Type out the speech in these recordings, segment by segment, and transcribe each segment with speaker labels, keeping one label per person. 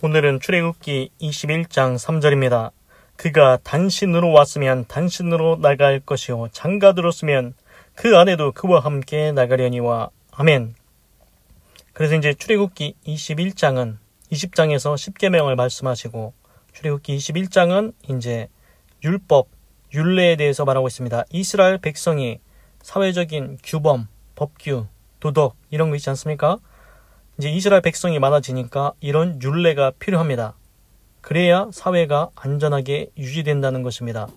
Speaker 1: 오늘은 출애굽기 21장 3절입니다. 그가 단신으로 왔으면 단신으로 나갈 것이요 장가 들었으면 그 아내도 그와 함께 나가려니와. 아멘. 그래서 이제 출애굽기 21장은 20장에서 10계명을 말씀하시고 출애굽기 21장은 이제 율법, 율례에 대해서 말하고 있습니다. 이스라엘 백성이 사회적인 규범, 법규, 도덕 이런 거 있지 않습니까? 이제 이스라엘 백성이 많아지니까 이런 율례가 필요합니다. 그래야 사회가 안전하게 유지된다는 것입니다.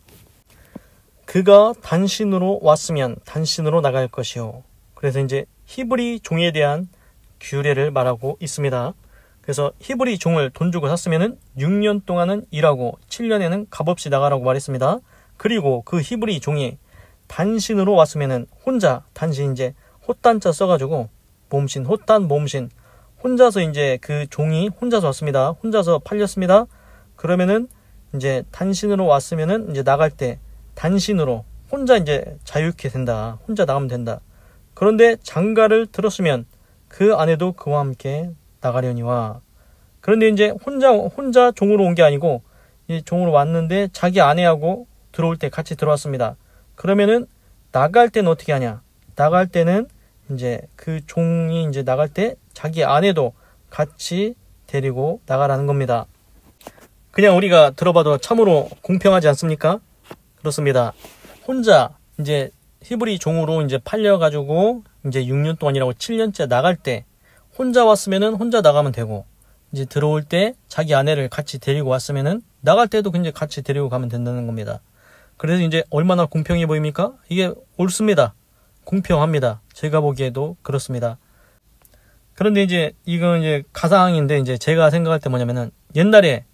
Speaker 1: 그가 단신으로 왔으면 단신으로 나갈 것이요. 그래서 이제 히브리 종에 대한 규례를 말하고 있습니다. 그래서 히브리 종을 돈 주고 샀으면은 6년 동안은 일하고 7년에는 값없이 나가라고 말했습니다. 그리고 그 히브리 종이 단신으로 왔으면은 혼자, 단신 이제 헛단자 써가지고 몸신, 헛단 몸신, 혼자서 이제 그 종이 혼자서 왔습니다. 혼자서 팔렸습니다. 그러면은 이제 단신으로 왔으면은 이제 나갈 때 단신으로 혼자 이제 자유케 된다. 혼자 나가면 된다. 그런데 장가를 들었으면 그 아내도 그와 함께 나가려니와. 그런데 이제 혼자 종으로 온 게 아니고 이제 종으로 왔는데 자기 아내하고 들어올 때 같이 들어왔습니다. 그러면은 나갈 때는 어떻게 하냐? 나갈 때는 이제 그 종이 이제 나갈 때 자기 아내도 같이 데리고 나가라는 겁니다. 그냥 우리가 들어봐도 참으로 공평하지 않습니까? 그렇습니다. 혼자 이제 히브리 종으로 이제 팔려가지고 이제 6년 동안이라고 7년째 나갈 때 혼자 왔으면은 혼자 나가면 되고 이제 들어올 때 자기 아내를 같이 데리고 왔으면은 나갈 때도 이제 같이 데리고 가면 된다는 겁니다. 그래서 이제 얼마나 공평해 보입니까? 이게 옳습니다. 공평합니다. 제가 보기에도 그렇습니다. 그런데 이제 이건 이제 가상인데 이제 제가 생각할 때 뭐냐면은 옛날에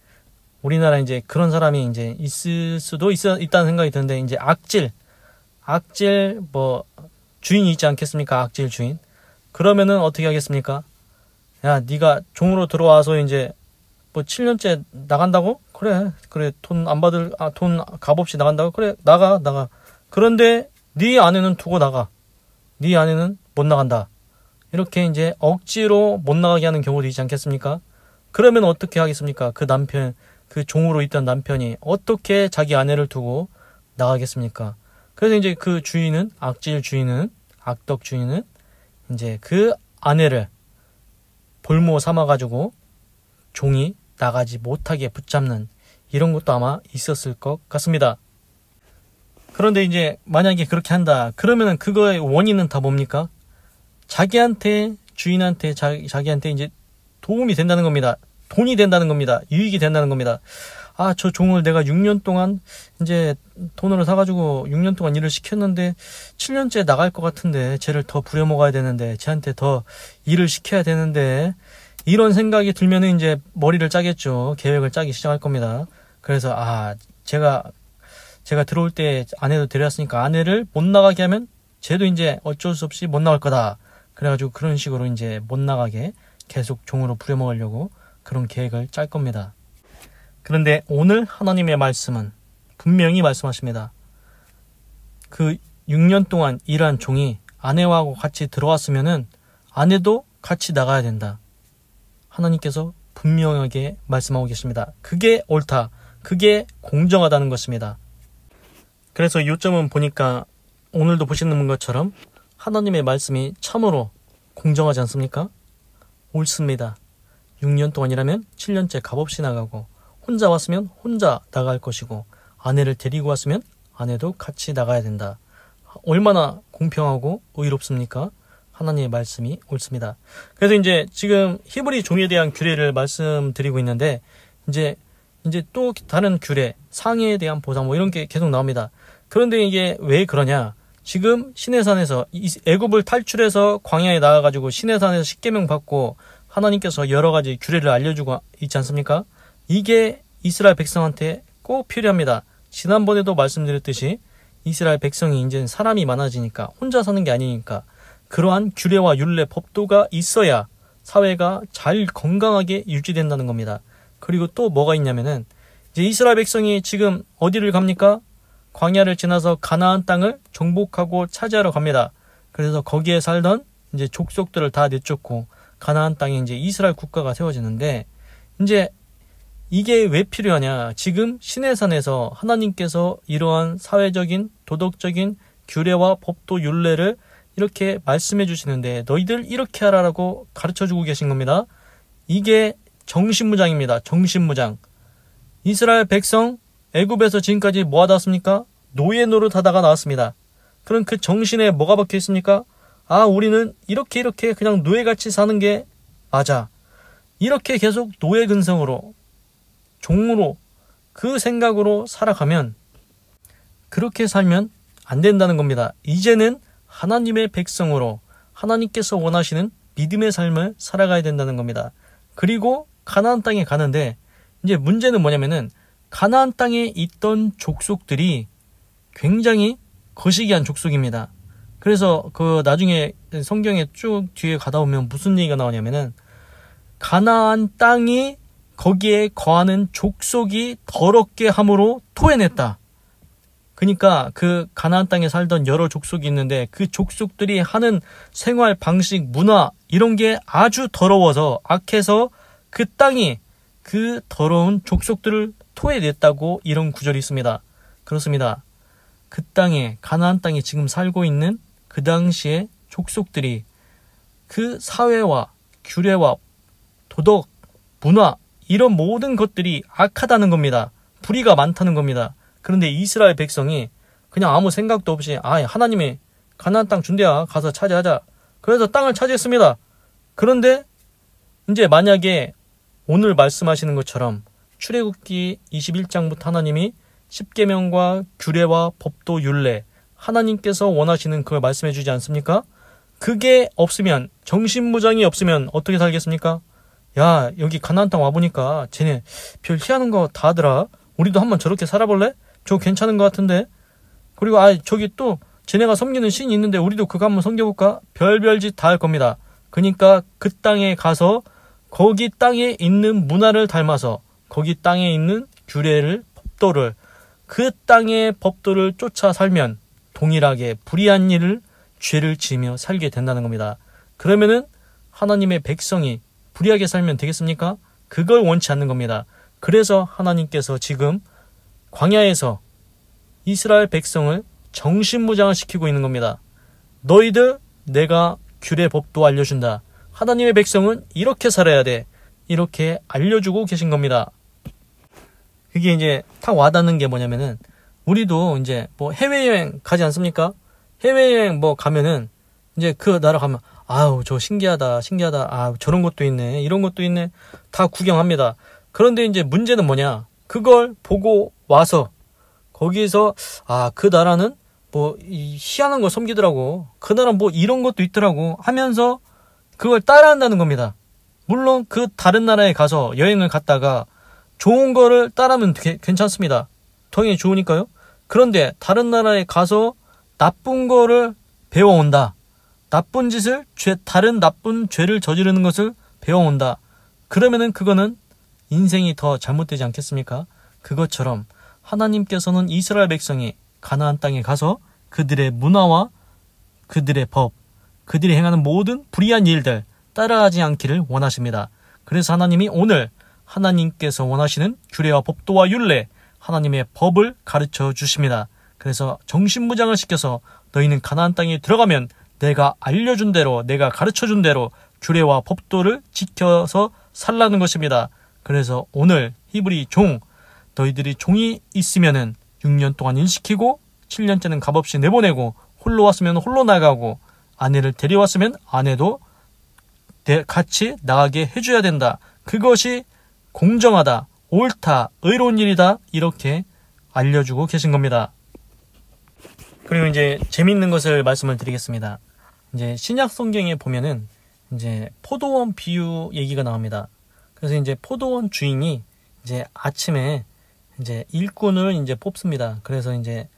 Speaker 1: 우리나라 이제 그런 사람이 이제 있을 수도 있다는 생각이 드는데 이제 악질 뭐 주인이 있지 않겠습니까? 악질 주인. 그러면은 어떻게 하겠습니까? 야, 네가 종으로 들어와서 이제 뭐 7년째 나간다고? 그래 돈 안 받을 돈 값없이 나간다고? 그래 나가. 그런데 네 아내는 두고 나가. 네 아내는 못 나간다. 이렇게 이제 억지로 못 나가게 하는 경우도 있지 않겠습니까? 그러면 어떻게 하겠습니까? 그 남편, 그 종으로 있던 남편이 어떻게 자기 아내를 두고 나가겠습니까? 그래서 이제 그 주인은, 악질 주인은, 악덕 주인은 이제 그 아내를 볼모 삼아가지고 종이 나가지 못하게 붙잡는 이런 것도 아마 있었을 것 같습니다. 그런데 이제 만약에 그렇게 한다. 그러면은 그거의 원인은 다 뭡니까? 자기한테, 주인한테, 자기한테 이제 도움이 된다는 겁니다. 돈이 된다는 겁니다. 유익이 된다는 겁니다. 아, 저 종을 내가 6년 동안 이제 돈으로 사가지고 6년 동안 일을 시켰는데 7년째 나갈 것 같은데 쟤를 더 부려먹어야 되는데 쟤한테 더 일을 시켜야 되는데 이런 생각이 들면은 이제 머리를 짜겠죠. 계획을 짜기 시작할 겁니다. 그래서 제가 들어올 때 아내도 데려왔으니까 아내를 못 나가게 하면 쟤도 이제 어쩔 수 없이 못 나갈 거다. 그래가지고 그런 식으로 이제 못 나가게 계속 종으로 부려먹으려고 그런 계획을 짤 겁니다. 그런데 오늘 하나님의 말씀은 분명히 말씀하십니다. 그 6년 동안 일한 종이 아내와 같이 들어왔으면은 아내도 같이 나가야 된다. 하나님께서 분명하게 말씀하고 계십니다. 그게 옳다. 그게 공정하다는 것입니다. 그래서 요점은 보니까 오늘도 보시는 것처럼 하나님의 말씀이 참으로 공정하지 않습니까? 옳습니다. 6년 동안이라면 7년째 값없이 나가고 혼자 왔으면 혼자 나갈 것이고 아내를 데리고 왔으면 아내도 같이 나가야 된다. 얼마나 공평하고 의롭습니까? 하나님의 말씀이 옳습니다. 그래서 이제 지금 히브리 종에 대한 규례를 말씀드리고 있는데 이제 또 다른 규례, 상해에 대한 보상 뭐 이런 게 계속 나옵니다. 그런데 이게 왜 그러냐? 지금 시내산에서 애굽을 탈출해서 광야에 나와가지고 시내산에서 십계명 받고 하나님께서 여러 가지 규례를 알려주고 있지 않습니까? 이게 이스라엘 백성한테 꼭 필요합니다. 지난번에도 말씀드렸듯이 이스라엘 백성이 이제 사람이 많아지니까 혼자 사는 게 아니니까 그러한 규례와 율례, 법도가 있어야 사회가 잘 건강하게 유지된다는 겁니다. 그리고 또 뭐가 있냐면은 이제 이스라엘 백성이 지금 어디를 갑니까? 광야를 지나서 가나안 땅을 정복하고 차지하러 갑니다. 그래서 거기에 살던 이제 족속들을 다 내쫓고 가나안 땅에 이제 이스라엘 국가가 세워지는데 이제 이게 왜 필요하냐? 지금 시내산에서 하나님께서 이러한 사회적인 도덕적인 규례와 법도 율례를 이렇게 말씀해 주시는데 너희들 이렇게 하라라고 가르쳐주고 계신 겁니다. 이게 정신무장입니다. 정신무장. 이스라엘 백성 애굽에서 지금까지 뭐 하다 왔습니까? 노예 노릇하다가 나왔습니다. 그럼 그 정신에 뭐가 박혀 있습니까? 아, 우리는 이렇게 그냥 노예같이 사는 게 맞아. 이렇게 계속 노예 근성으로 종으로 그 생각으로 살아가면 그렇게 살면 안 된다는 겁니다. 이제는 하나님의 백성으로 하나님께서 원하시는 믿음의 삶을 살아가야 된다는 겁니다. 그리고 가나안 땅에 가는데 이제 문제는 뭐냐면은 가나안 땅에 있던 족속들이 굉장히 거시기한 족속입니다. 그래서 그 나중에 성경에 쭉 뒤에 가다 보면 무슨 얘기가 나오냐면은 가나안 땅이 거기에 거하는 족속이 더럽게 함으로 토해냈다. 그러니까 그 가나안 땅에 살던 여러 족속이 있는데 그 족속들이 하는 생활 방식, 문화 이런 게 아주 더러워서 악해서 그 땅이 그 더러운 족속들을 토해냈다고 이런 구절이 있습니다. 그렇습니다. 그 땅에 가나안 땅에 지금 살고 있는 그 당시에 족속들이 그 사회와 규례와 도덕, 문화 이런 모든 것들이 악하다는 겁니다. 불의가 많다는 겁니다. 그런데 이스라엘 백성이 그냥 아무 생각도 없이 하나님이 가나안 땅 준대야 가서 차지하자. 그래서 땅을 차지했습니다. 그런데 이제 만약에 오늘 말씀하시는 것처럼 출애굽기 21장부터 하나님이 십계명과 규례와 법도 율례 하나님께서 원하시는 그걸 말씀해 주지 않습니까? 그게 없으면 정신무장이 없으면 어떻게 살겠습니까? 야, 여기 가나안 땅 와보니까 쟤네 별 희한한 거 다 하더라. 우리도 한번 저렇게 살아볼래? 저거 괜찮은 것 같은데. 그리고 저기 또 쟤네가 섬기는 신이 있는데 우리도 그거 한번 섬겨볼까? 별별 짓 다 할 겁니다. 그러니까 그 땅에 가서 거기 땅에 있는 문화를 닮아서 거기 땅에 있는 규례를 법도를 그 땅의 법도를 쫓아 살면 동일하게 불의한 일을 죄를 지으며 살게 된다는 겁니다. 그러면은 하나님의 백성이 불의하게 살면 되겠습니까? 그걸 원치 않는 겁니다. 그래서 하나님께서 지금 광야에서 이스라엘 백성을 정신무장을 시키고 있는 겁니다. 너희들 내가 규례 법도 알려준다. 하나님의 백성은 이렇게 살아야 돼. 이렇게 알려주고 계신 겁니다. 그게 이제 딱 와닿는 게 뭐냐면은 우리도 이제 뭐 해외여행 가지 않습니까? 해외여행 뭐 가면은 이제 그 나라 가면 저 신기하다. 저런 것도 있네. 이런 것도 있네. 다 구경합니다. 그런데 이제 문제는 뭐냐? 그걸 보고 와서 거기에서 그 나라는 뭐 희한한 걸 섬기더라고. 그 나라 뭐 이런 것도 있더라고 하면서 그걸 따라한다는 겁니다. 물론 그 다른 나라에 가서 여행을 갔다가 좋은 거를 따라하면 괜찮습니다. 당연히 좋으니까요. 그런데 다른 나라에 가서 나쁜 거를 배워온다. 나쁜 짓을 다른 나쁜 죄를 저지르는 것을 배워온다. 그러면은 그거는 인생이 더 잘못되지 않겠습니까? 그것처럼 하나님께서는 이스라엘 백성이 가나안 땅에 가서 그들의 문화와 그들의 법, 그들이 행하는 모든 불의한 일들 따라하지 않기를 원하십니다. 그래서 하나님이 오늘 하나님께서 원하시는 규례와 법도와 율례, 하나님의 법을 가르쳐 주십니다. 그래서 정신무장을 시켜서 너희는 가나안 땅에 들어가면 내가 알려준 대로, 내가 가르쳐준 대로 규례와 법도를 지켜서 살라는 것입니다. 그래서 오늘 히브리 종, 너희들이 종이 있으면은 6년 동안 일시키고 7년째는 값없이 내보내고 홀로 왔으면 홀로 나가고 아내를 데려왔으면 아내도 같이 나가게 해줘야 된다. 그것이 공정하다, 옳다, 의로운 일이다. 이렇게 알려주고 계신 겁니다. 그리고 이제 재밌는 것을 말씀을 드리겠습니다. 이제 신약 성경에 보면은 이제 포도원 비유 얘기가 나옵니다. 그래서 이제 포도원 주인이 이제 아침에 이제 일꾼을 이제 뽑습니다. 그래서 이제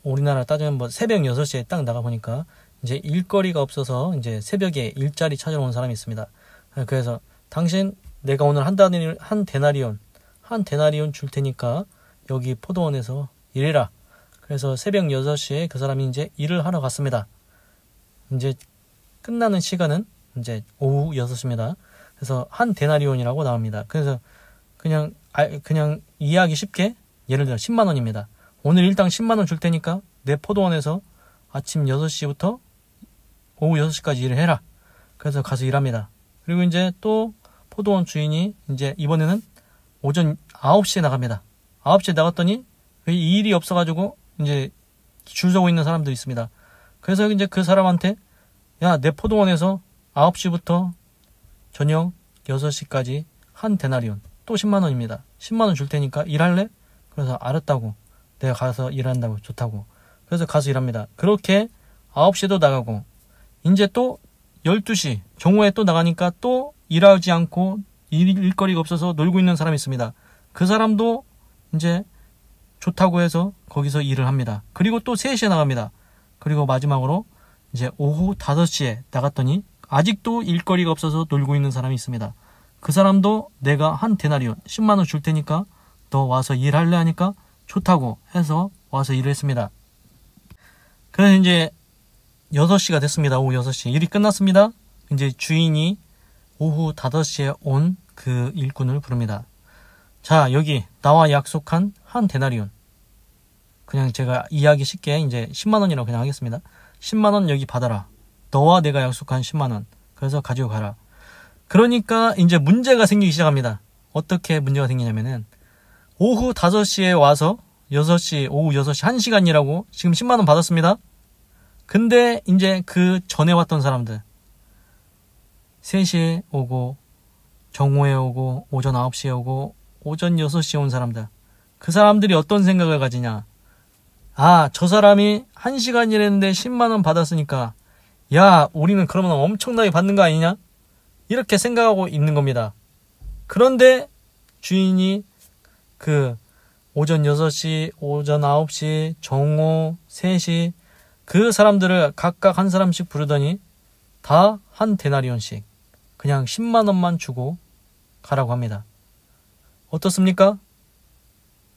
Speaker 1: 우리나라 따지면 뭐 새벽 6시에 딱 나가 보니까 이제 일거리가 없어서 이제 새벽에 일자리 찾으러 온 사람이 있습니다. 그래서 당신 내가 오늘 한 데나리온 줄 테니까 여기 포도원에서 일해라. 그래서 새벽 6시에 그 사람이 이제 일을 하러 갔습니다. 이제 끝나는 시간은 이제 오후 6시입니다. 그래서 한 데나리온이라고 나옵니다. 그래서 그냥 그냥 이해하기 쉽게 예를 들어 10만 원입니다. 오늘 일당 10만 원 줄 테니까 내 포도원에서 아침 6시부터 오후 6시까지 일을 해라. 그래서 가서 일합니다. 그리고 이제 또 포도원 주인이 이제 이번에는 오전 9시에 나갑니다. 9시에 나갔더니 이 일이 없어가지고 이제 줄 서고 있는 사람들이 있습니다. 그래서 이제 그 사람한테 야, 내 포도원에서 9시부터 저녁 6시까지 한 데나리온 또 10만 원입니다. 10만 원 줄 테니까 일할래? 그래서 알았다고. 내가 가서 일한다고. 좋다고. 그래서 가서 일합니다. 그렇게 9시에도 나가고 이제 또 12시 정오에 또 나가니까 또 일하지 않고 일거리가 없어서 놀고 있는 사람이 있습니다. 그 사람도 이제 좋다고 해서 거기서 일을 합니다. 그리고 또 3시에 나갑니다. 그리고 마지막으로 이제 오후 5시에 나갔더니 아직도 일거리가 없어서 놀고 있는 사람이 있습니다. 그 사람도 내가 한 데나리온 10만 원 줄 테니까 너 와서 일할래 하니까 좋다고 해서 와서 일을 했습니다. 그래서 이제 6시가 됐습니다. 오후 6시. 일이 끝났습니다. 이제 주인이 오후 5시에 온 그 일꾼을 부릅니다. 자, 여기 나와 약속한 한 데나리온. 그냥 제가 이해하기 쉽게 이제 10만 원이라고 그냥 하겠습니다. 10만 원 여기 받아라. 너와 내가 약속한 10만 원. 그래서 가지고 가라. 그러니까 이제 문제가 생기기 시작합니다. 어떻게 문제가 생기냐면은 오후 5시에 와서 6시, 오후 6시 1시간 일하고 지금 10만 원 받았습니다. 근데 이제 그 전에 왔던 사람들 3시에 오고 정오에 오고 오전 9시에 오고 오전 6시에 온 사람들 그 사람들이 어떤 생각을 가지냐. 아, 저 사람이 1시간 일했는데 10만 원 받았으니까 야, 우리는 그러면 엄청나게 받는 거 아니냐? 이렇게 생각하고 있는 겁니다. 그런데 주인이 그 오전 6시, 오전 9시, 정오, 3시 그 사람들을 각각 한 사람씩 부르더니 다 한 데나리온씩 그냥 10만 원만 주고 가라고 합니다. 어떻습니까?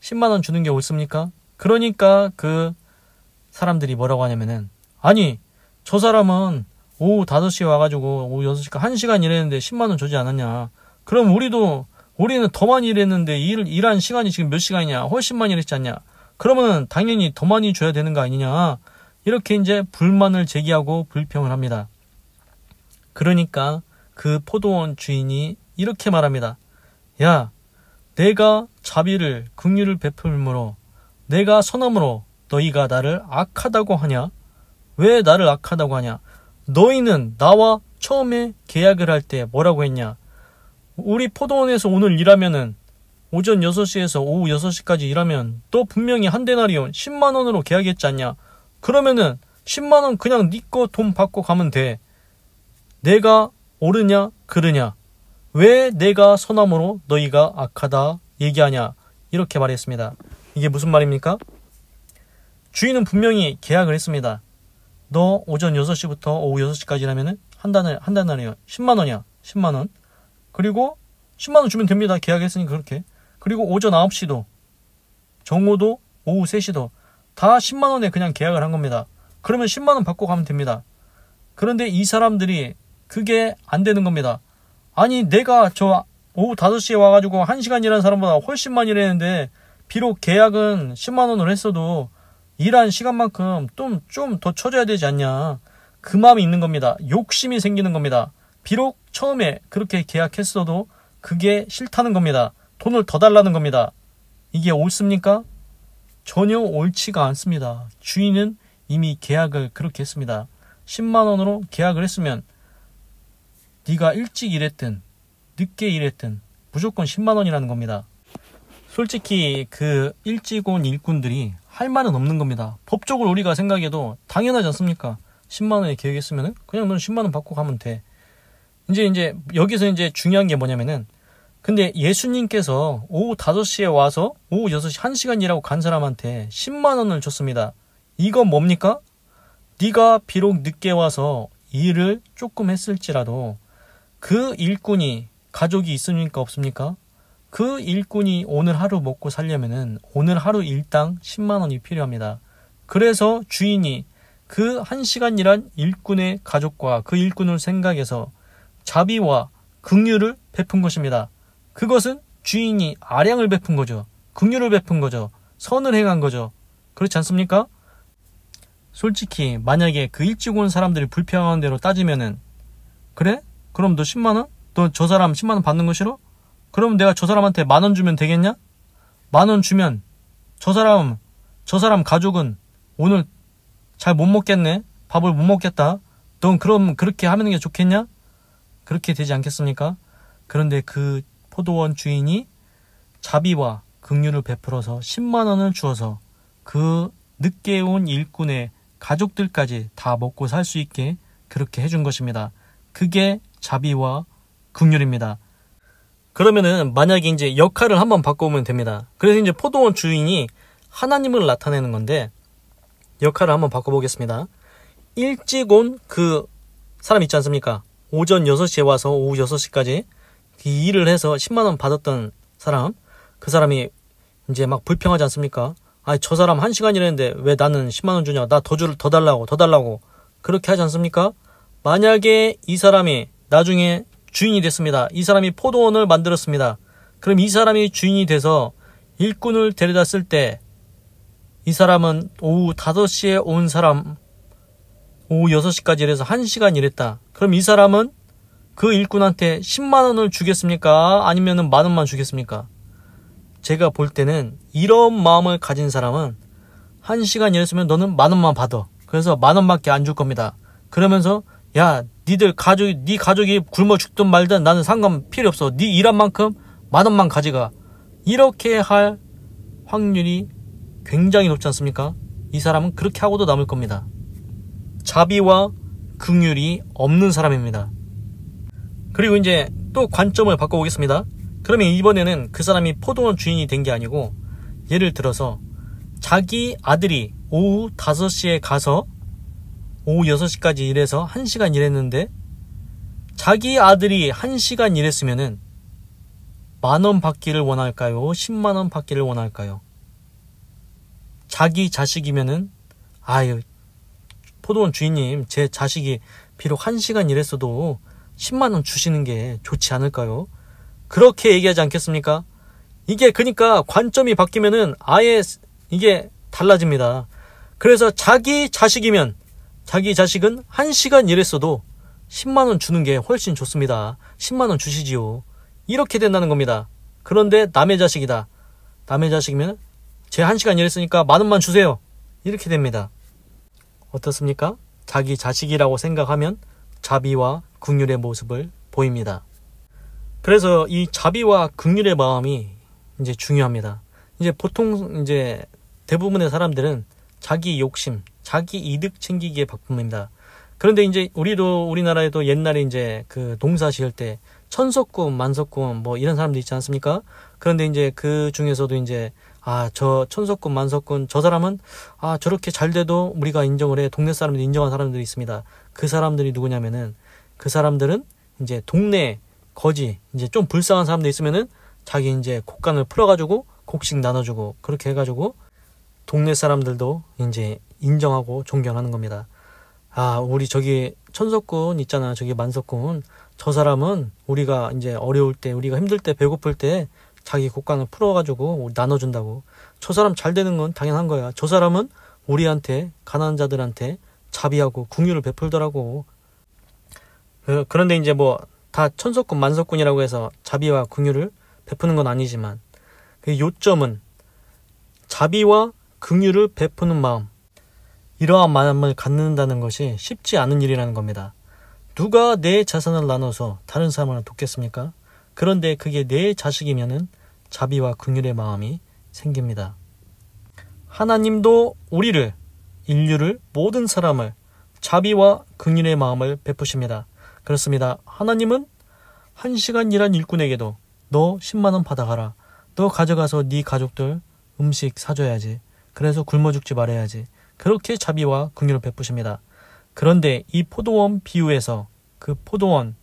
Speaker 1: 10만 원 주는 게 옳습니까? 그러니까 그 사람들이 뭐라고 하냐면은 아니 저 사람은 오후 5시에 와가지고 오후 6시까지 1시간 일했는데 10만 원 주지 않았냐. 그럼 우리는 더 많이 일했는데 일한 시간이 지금 몇 시간이냐. 훨씬 많이 일했지 않냐. 그러면 당연히 더 많이 줘야 되는 거 아니냐. 이렇게 이제 불만을 제기하고 불평을 합니다. 그러니까 그 포도원 주인이 이렇게 말합니다. 야, 내가 자비를 긍휼을 베풀므로 내가 선함으로 너희가 나를 악하다고 하냐? 왜 나를 악하다고 하냐? 너희는 나와 처음에 계약을 할 때 뭐라고 했냐? 우리 포도원에서 오늘 일하면은 오전 6시에서 오후 6시까지 일하면 또 분명히 한 데나리온 10만 원으로 계약했지 않냐? 그러면은 10만 원 그냥 네 거 돈 받고 가면 돼. 내가 옳으냐 그르냐? 왜 내가 선함으로 너희가 악하다 얘기하냐? 이렇게 말했습니다. 이게 무슨 말입니까? 주인은 분명히 계약을 했습니다. 너 오전 6시부터 오후 6시까지 일하면은 한 달날이요. 10만 원이야. 10만 원. 그리고 10만 원 주면 됩니다. 계약했으니 그렇게. 그리고 오전 9시도 정오도 오후 3시도 다 10만 원에 그냥 계약을 한 겁니다. 그러면 10만 원 받고 가면 됩니다. 그런데 이 사람들이 그게 안 되는 겁니다. 아니 내가 저 오후 5시에 와가지고 1시간 일한 사람보다 훨씬 많이 일했는데 비록 계약은 10만 원으로 했어도 일한 시간만큼 좀 더 쳐줘야 되지 않냐. 그 마음이 있는 겁니다. 욕심이 생기는 겁니다. 비록 처음에 그렇게 계약했어도 그게 싫다는 겁니다. 돈을 더 달라는 겁니다. 이게 옳습니까? 전혀 옳지가 않습니다. 주인은 이미 계약을 그렇게 했습니다. 10만 원으로 계약을 했으면 네가 일찍 일했든 늦게 일했든 무조건 10만 원이라는 겁니다. 솔직히 그 일찍 온 일꾼들이 할 말은 없는 겁니다. 법적으로 우리가 생각해도 당연하지 않습니까? 10만 원에 계약했으면 그냥 넌 10만 원 받고 가면 돼. 이제 여기서 이제 중요한 게 뭐냐면은 근데 예수님께서 오후 5시에 와서 오후 6시 1시간 일하고 간 사람한테 10만 원을 줬습니다. 이건 뭡니까? 네가 비록 늦게 와서 일을 조금 했을지라도 그 일꾼이 가족이 있습니까 없습니까? 그 일꾼이 오늘 하루 먹고 살려면은 오늘 하루 일당 10만 원이 필요합니다. 그래서 주인이 그 1시간 일한 일꾼의 가족과 그 일꾼을 생각해서 자비와 긍휼을 베푼 것입니다. 그것은 주인이 아량을 베푼 거죠. 긍휼을 베푼 거죠. 선을 행한 거죠. 그렇지 않습니까? 솔직히 만약에 그 일찍 온 사람들이 불평하는 대로 따지면은 그래? 그럼 너 10만원? 너 저 사람 10만원 받는 거 싫어? 그럼 내가 저 사람한테 10,000원 주면 되겠냐? 10,000원 주면 저 사람 가족은 오늘 잘 못 먹겠네? 밥을 못 먹겠다? 넌 그럼 그렇게 하는 게 좋겠냐? 그렇게 되지 않겠습니까? 그런데 그 포도원 주인이 자비와 긍휼을 베풀어서 10만원을 주어서 그 늦게 온 일꾼의 가족들까지 다 먹고 살 수 있게 그렇게 해준 것입니다. 그게 자비와 긍휼입니다. 그러면은 만약에 이제 역할을 한번 바꿔보면 됩니다. 그래서 이제 포도원 주인이 하나님을 나타내는 건데 역할을 한번 바꿔보겠습니다. 일찍 온 그 사람 있지 않습니까? 오전 6시에 와서 오후 6시까지 일을 해서 10만원 받았던 사람, 그 사람이 이제 막 불평하지 않습니까? 아니 저 사람 1시간 일했는데 왜 나는 10만원 주냐? 나 더 달라고 그렇게 하지 않습니까? 만약에 이 사람이 나중에 주인이 됐습니다. 이 사람이 포도원을 만들었습니다. 그럼 이 사람이 주인이 돼서 일꾼을 데려다 쓸 때 이 사람은 오후 5시에 온 사람 오후 6시까지 일해서 1시간 일했다. 그럼 이 사람은 그 일꾼한테 10만원을 주겠습니까? 아니면은 10,000원만 주겠습니까? 제가 볼 때는 이런 마음을 가진 사람은 1시간 일했으면 너는 10,000원만 받아. 그래서 10,000원밖에 안 줄 겁니다. 그러면서 야, 네 가족이 굶어 죽든 말든 나는 상관 필요 없어. 네 일한 만큼 10,000원만 가져가. 이렇게 할 확률이 굉장히 높지 않습니까? 이 사람은 그렇게 하고도 남을 겁니다. 자비와 긍휼이 없는 사람입니다. 그리고 이제 또 관점을 바꿔보겠습니다. 그러면 이번에는 그 사람이 포도원 주인이 된 게 아니고 예를 들어서 자기 아들이 오후 5시에 가서 오후 6시까지 일해서 1시간 일했는데 자기 아들이 1시간 일했으면은 10,000원 받기를 원할까요? 10만원 받기를 원할까요? 자기 자식이면은 아유 포도원 주인님 제 자식이 비록 1시간 일했어도 10만원 주시는 게 좋지 않을까요? 그렇게 얘기하지 않겠습니까? 이게 그러니까 관점이 바뀌면은 아예 이게 달라집니다. 그래서 자기 자식은 1시간 일했어도 10만원 주는 게 훨씬 좋습니다. 10만원 주시지요. 이렇게 된다는 겁니다. 그런데 남의 자식이다. 남의 자식이면 제 1시간 일했으니까 10,000원만 주세요. 이렇게 됩니다. 어떻습니까? 자기 자식이라고 생각하면 자비와 긍휼의 모습을 보입니다. 그래서 이 자비와 긍휼의 마음이 이제 중요합니다. 이제 보통 이제 대부분의 사람들은 자기 욕심, 자기 이득 챙기기에 바쁩니다. 그런데 이제 우리나라에도 옛날에 이제 그 농사 지을 때 천석군, 만석군 뭐 이런 사람들 있지 않습니까? 그런데 이제 그 중에서도 이제 저 천석군, 만석군 저 사람은 저렇게 잘 돼도 우리가 인정을 해. 동네 사람들이 인정한 사람들이 있습니다. 그 사람들이 누구냐면은 그 사람들은 이제 동네 거지 이제 좀 불쌍한 사람들 있으면은 자기 이제 곡간을 풀어가지고 곡식 나눠주고 그렇게 해가지고 동네 사람들도 이제 인정하고 존경하는 겁니다. 우리 저기 천석군 있잖아. 저기 만석군. 저 사람은 우리가 이제 어려울 때, 우리가 힘들 때, 배고플 때 자기 곡간을 풀어가지고 나눠준다고. 저 사람 잘 되는 건 당연한 거야. 저 사람은 우리한테, 가난한 자들한테 자비하고 긍휼을 베풀더라고. 그런데 이제 뭐 다 천석군, 만석군이라고 해서 자비와 긍휼을 베푸는 건 아니지만 그 요점은 자비와 긍휼을 베푸는 마음. 이러한 마음을 갖는다는 것이 쉽지 않은 일이라는 겁니다. 누가 내 자산을 나눠서 다른 사람을 돕겠습니까? 그런데 그게 내 자식이면은 자비와 긍휼의 마음이 생깁니다. 하나님도 우리를, 인류를, 모든 사람을 자비와 긍휼의 마음을 베푸십니다. 그렇습니다. 하나님은 1시간 일한 일꾼에게도 너 10만원 받아가라. 너 가져가서 네 가족들 음식 사줘야지. 그래서 굶어 죽지 말아야지. 그렇게 자비와 긍휼을 베푸십니다. 그런데 이 포도원 비유에서 그 포도원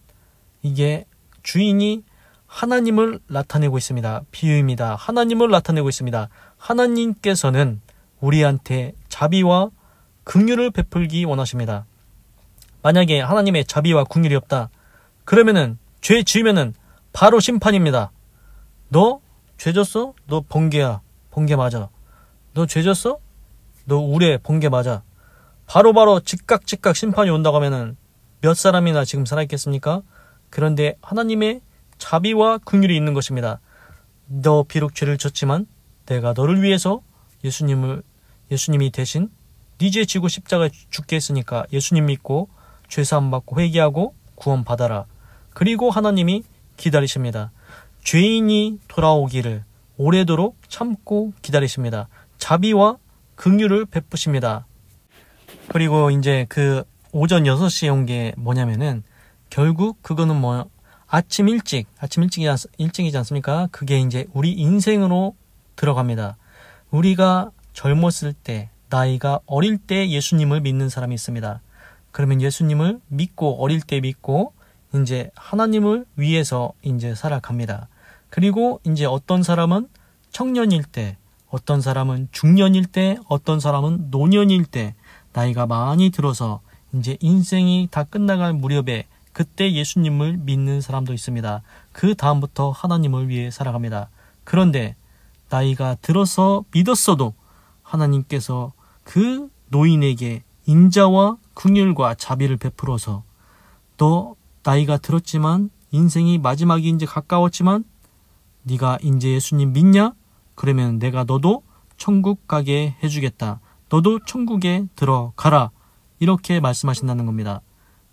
Speaker 1: 이게 주인이 하나님을 나타내고 있습니다. 비유입니다. 하나님을 나타내고 있습니다. 하나님께서는 우리한테 자비와 긍휼을 베풀기 원하십니다. 만약에 하나님의 자비와 긍휼이 없다. 그러면은 죄 지으면은 바로 심판입니다. 너 죄졌어? 너 번개야. 번개 맞아. 너 죄졌어? 너 우레 번개 맞아. 바로바로 즉각 심판이 온다고 하면은 몇 사람이나 지금 살아있겠습니까? 그런데 하나님의 자비와 긍휼이 있는 것입니다. 너 비록 죄를 졌지만 내가 너를 위해서 예수님이 대신 네 죄 지고 십자가에 죽게 했으니까 예수님 믿고 죄사함 받고 회개하고 구원 받아라. 그리고 하나님이 기다리십니다. 죄인이 돌아오기를 오래도록 참고 기다리십니다. 자비와 긍휼을 베푸십니다. 그리고 이제 그 오전 6시에 온 게 뭐냐면은 결국 그거는 아침 일찍이지 않습니까? 그게 이제 우리 인생으로 들어갑니다. 우리가 젊었을 때, 나이가 어릴 때 예수님을 믿는 사람이 있습니다. 그러면 예수님을 믿고 어릴 때 믿고 이제 하나님을 위해서 이제 살아갑니다. 그리고 이제 어떤 사람은 청년일 때, 어떤 사람은 중년일 때, 어떤 사람은 노년일 때 나이가 많이 들어서 이제 인생이 다 끝나갈 무렵에 그때 예수님을 믿는 사람도 있습니다. 그 다음부터 하나님을 위해 살아갑니다. 그런데 나이가 들어서 믿었어도 하나님께서 그 노인에게 인자와 긍휼과 자비를 베풀어서 너 나이가 들었지만 인생이 마지막이 이제 가까웠지만 네가 이제 예수님 믿냐? 그러면 내가 너도 천국 가게 해주겠다. 너도 천국에 들어가라. 이렇게 말씀하신다는 겁니다.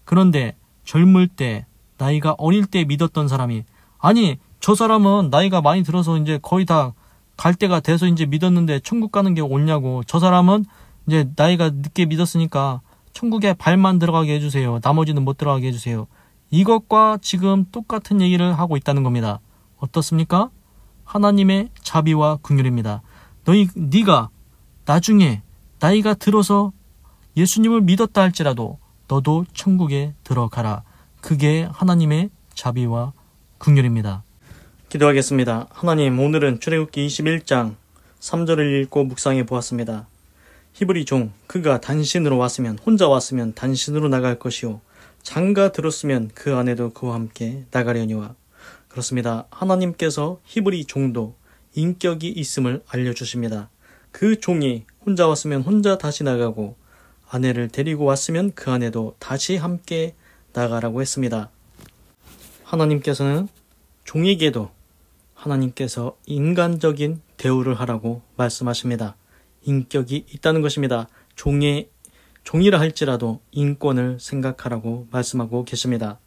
Speaker 1: 그런데 젊을 때, 나이가 어릴 때 믿었던 사람이 아니 저 사람은 나이가 많이 들어서 이제 거의 다 갈 때가 돼서 이제 믿었는데 천국 가는 게 옳냐고. 저 사람은 이제 나이가 늦게 믿었으니까 천국에 발만 들어가게 해주세요. 나머지는 못 들어가게 해주세요. 이것과 지금 똑같은 얘기를 하고 있다는 겁니다. 어떻습니까? 하나님의 자비와 긍휼입니다. 네가 나중에 나이가 들어서 예수님을 믿었다 할지라도 너도 천국에 들어가라. 그게 하나님의 자비와 긍휼입니다. 기도하겠습니다. 하나님, 오늘은 출애굽기 21장 3절을 읽고 묵상해 보았습니다. 히브리 종, 그가 단신으로 왔으면, 혼자 왔으면 단신으로 나갈 것이요 장가 들었으면 그 아내도 그와 함께 나가려니와. 그렇습니다. 하나님께서 히브리 종도 인격이 있음을 알려주십니다. 그 종이 혼자 왔으면 혼자 다시 나가고 아내를 데리고 왔으면 그 아내도 다시 함께 나가라고 했습니다. 하나님께서는 종에게도 하나님께서 인간적인 대우를 하라고 말씀하십니다. 인격이 있다는 것입니다. 종이라 할지라도 인권을 생각하라고 말씀하고 계십니다.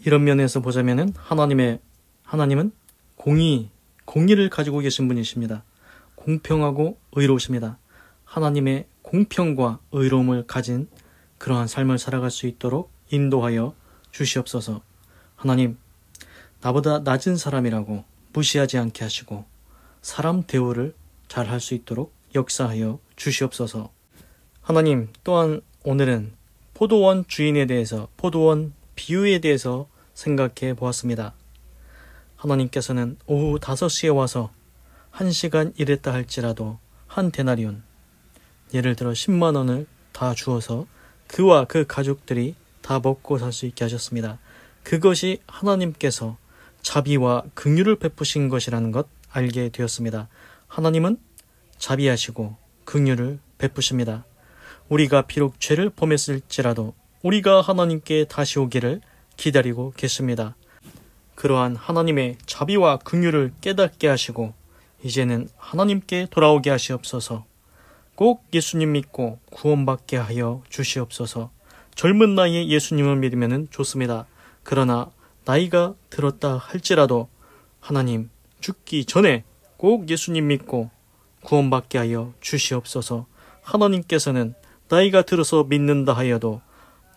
Speaker 1: 이런 면에서 보자면은 하나님은 공의를 가지고 계신 분이십니다. 공평하고 의로우십니다. 하나님의 공평과 의로움을 가진 그러한 삶을 살아갈 수 있도록 인도하여 주시옵소서. 하나님, 나보다 낮은 사람이라고 무시하지 않게 하시고 사람 대우를 잘 할 수 있도록 역사하여 주시옵소서. 하나님, 또한 오늘은 포도원 주인에 대해서, 포도원 비유에 대해서 생각해 보았습니다. 하나님께서는 오후 5시에 와서 1시간 일했다 할지라도 한 데나리온, 예를 들어 10만 원을 다 주어서 그와 그 가족들이 다 먹고 살 수 있게 하셨습니다. 그것이 하나님께서 자비와 긍휼을 베푸신 것이라는 것 알게 되었습니다. 하나님은 자비하시고 긍휼을 베푸십니다. 우리가 비록 죄를 범했을지라도 우리가 하나님께 다시 오기를 기다리고 계십니다. 그러한 하나님의 자비와 긍휼을 깨닫게 하시고 이제는 하나님께 돌아오게 하시옵소서. 꼭 예수님 믿고 구원받게 하여 주시옵소서. 젊은 나이에 예수님을 믿으면 좋습니다. 그러나 나이가 들었다 할지라도 하나님, 죽기 전에 꼭 예수님 믿고 구원받게 하여 주시옵소서. 하나님께서는 나이가 들어서 믿는다 하여도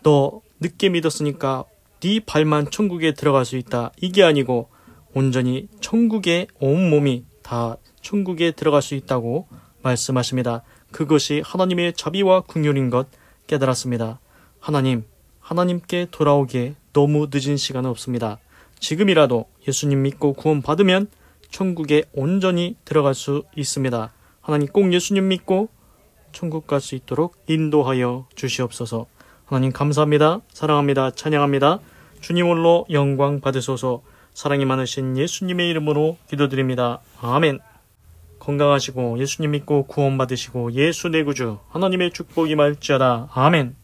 Speaker 1: 너 늦게 믿었으니까 네 발만 천국에 들어갈 수 있다, 이게 아니고 온전히 천국에 온몸이 다 천국에 들어갈 수 있다고 말씀하십니다. 그것이 하나님의 자비와 긍휼인 것 깨달았습니다. 하나님께 돌아오기에 너무 늦은 시간은 없습니다. 지금이라도 예수님 믿고 구원 받으면 천국에 온전히 들어갈 수 있습니다. 하나님, 꼭 예수님 믿고 천국 갈 수 있도록 인도하여 주시옵소서. 하나님 감사합니다. 사랑합니다. 찬양합니다. 주님 홀로 영광 받으소서. 사랑이 많으신 예수님의 이름으로 기도드립니다. 아멘. 건강하시고 예수님 믿고 구원받으시고 예수 내 구주 하나님의 축복이 말지어다. 아멘.